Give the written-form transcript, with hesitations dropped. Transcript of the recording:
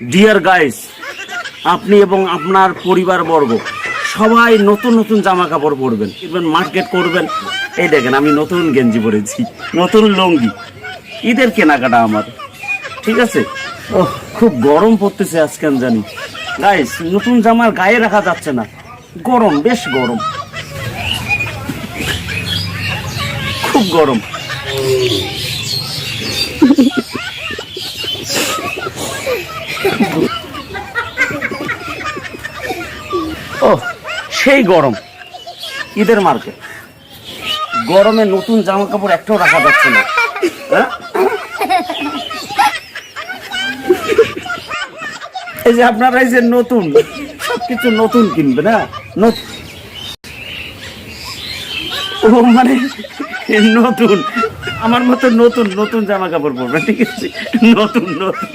Deer guys, আপনি এবং আপনার পরিবারবর্গ সবাই নতুন নতুন জামা কাপড় পরবেন, মার্কেট করবেন। এই দেখেন, আমি নতুন গেঞ্জি পরেছি, নতুন লুঙ্গি, ঈদের কেনাকাটা আমার। ঠিক আছে। ও, খুব গরম পড়তেছে আজকে জানি গাইস। নতুন জামার গায়ে রাখা যাচ্ছে না, গরম, বেশ গরম, খুব গরম। ও, সেই গরম, ঈদের মার্কেট, গরমে নতুন জামা কাপড় একটাও রাখা যাচ্ছে না। হ্যাঁ? এই যে আপনারা এই যে নতুন সবকিছু নতুন কিনবে না, ও মানে নতুন আমার মতো নতুন নতুন জামা কাপড় পরবে। ঠিক আছে, নতুন নতুন